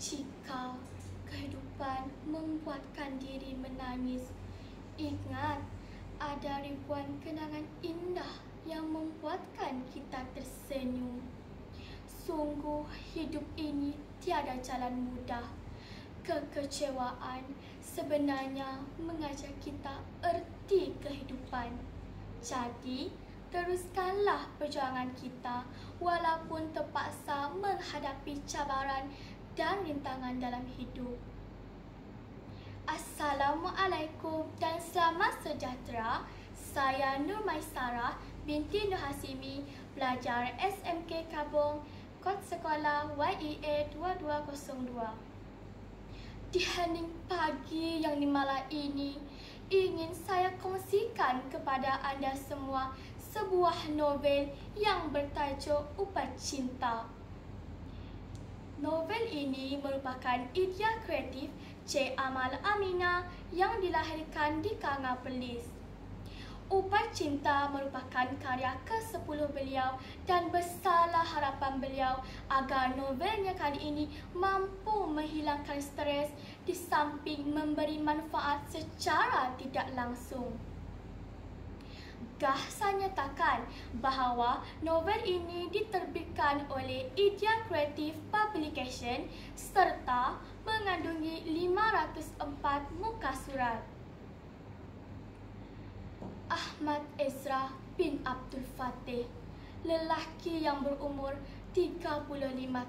Jika kehidupan membuatkan diri menangis, ingat ada ribuan kenangan indah yang membuatkan kita tersenyum. Sungguh hidup ini tiada jalan mudah. Kekecewaan sebenarnya mengajar kita erti kehidupan. Jadi, teruskanlah perjuangan kita walaupun terpaksa menghadapi cabaran dan rintangan dalam hidup. Assalamualaikum dan selamat sejahtera. Saya Nur Maisarah binti Nur Hasimi, pelajar SMK Kabong, kod sekolah YEA 2202. Di hening pagi yang dimala ini, ingin saya kongsikan kepada anda semua sebuah novel yang bertajuk Ubat Cinta. Novel ini merupakan idea kreatif Cik Amal Aminah yang dilahirkan di kalangan Perlis. Ubat Cinta merupakan karya ke-10 beliau dan besarlah harapan beliau agar novelnya kali ini mampu menghilangkan stres di samping memberi manfaat secara tidak langsung. Saya nyatakan bahawa novel ini diterbitkan oleh Idea Kreatif Publication serta mengandungi 504 muka surat. Ahmad Ezra bin Abdul Fatih, lelaki yang berumur 35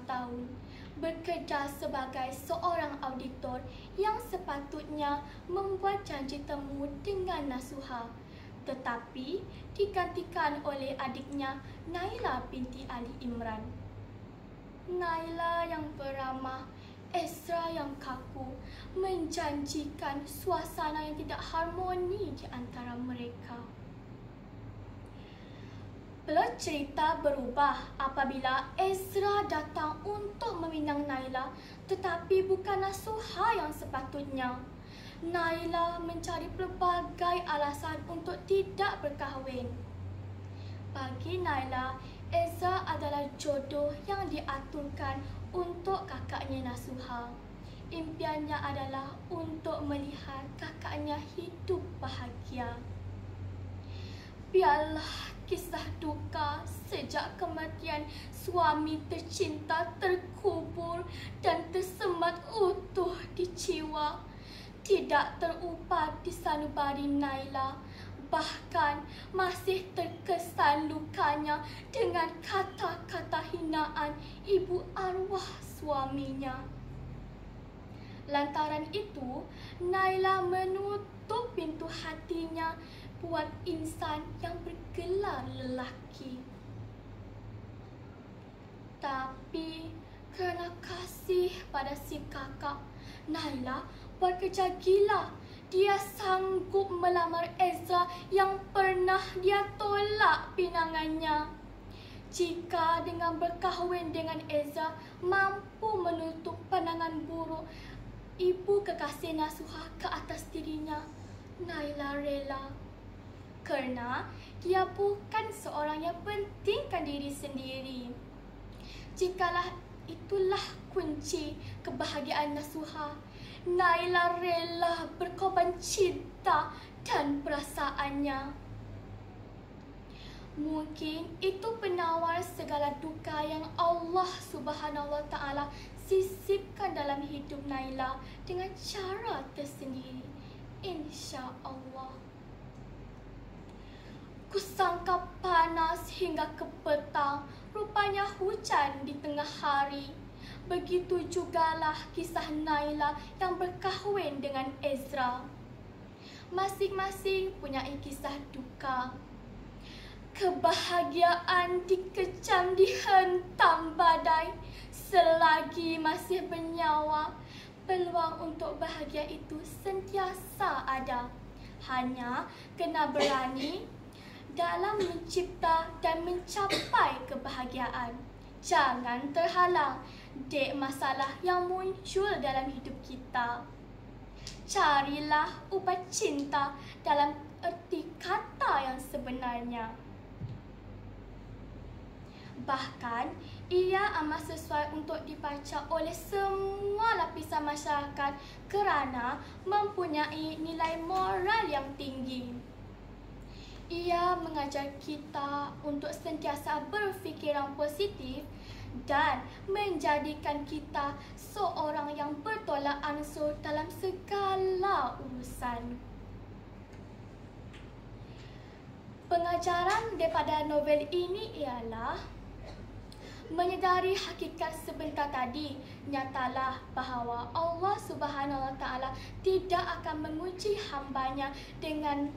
tahun, bekerja sebagai seorang auditor yang sepatutnya membuat janji temu dengan Nasuha, tetapi digantikan oleh adiknya Naila binti Ali Imran. Naila yang beramah, Ezra yang kaku, menjanjikan suasana yang tidak harmoni di antara mereka. Plot cerita berubah apabila Ezra datang untuk meminang Naila, tetapi bukan Nasuha yang sepatutnya. Naila mencari pelbagai alasan untuk tidak berkahwin. Bagi Naila, Ezra adalah jodoh yang diaturkan untuk kakaknya Nasuha. Impiannya adalah untuk melihat kakaknya hidup bahagia. Biarlah kisah duka sejak kematian suami tercinta terkubur dan tersemat utuh di jiwa. Tidak terubat di sanubari Naila, bahkan masih terkesan lukanya dengan kata-kata hinaan ibu arwah suaminya. Lantaran itu, Naila menutup pintu hatinya buat insan yang bergelar lelaki. Tapi kerana kasih pada si kakak, Naila bekerja gila. Dia sanggup melamar Ezra yang pernah dia tolak pinangannya. Jika dengan berkahwin dengan Ezra mampu menutup pandangan buruk ibu kekasih Nasuha ke atas dirinya, Naila rela. Kerana dia bukan seorang yang pentingkan diri sendiri. Jikalau itulah kunci kebahagiaan Nasuha, Naila rela berkorban cinta dan perasaannya. Mungkin itu penawar segala duka yang Allah Subhanahu Wa Taala sisipkan dalam hidup Naila dengan cara tersendiri. Insya Allah. Kusangka panas hingga ke petang, rupanya hujan di tengah hari. Begitu jugalah kisah Naila yang berkahwin dengan Ezra. Masing-masing punya kisah duka. Kebahagiaan dikecam dihentam badai. Selagi masih bernyawa, peluang untuk bahagia itu sentiasa ada. Hanya kena berani dalam mencipta dan mencapai kebahagiaan. Jangan terhalang dek masalah yang muncul dalam hidup kita. Carilah ubat cinta dalam erti kata yang sebenarnya. Bahkan, ia amat sesuai untuk dibaca oleh semua lapisan masyarakat kerana mempunyai nilai moral yang tinggi. Ia mengajar kita untuk sentiasa berfikiran positif dan menjadikan kita seorang yang bertolak ansur dalam segala urusan. Pengajaran daripada novel ini ialah menyedari hakikat sebentar tadi, nyatalah bahawa Allah Subhanahu Wa Taala tidak akan menguji hamba-Nya dengan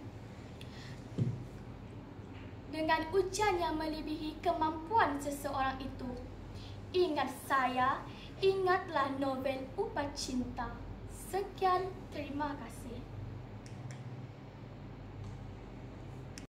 ujian yang melebihi kemampuan seseorang itu. Ingat saya, ingatlah novel Upah Cinta. Sekian, terima kasih.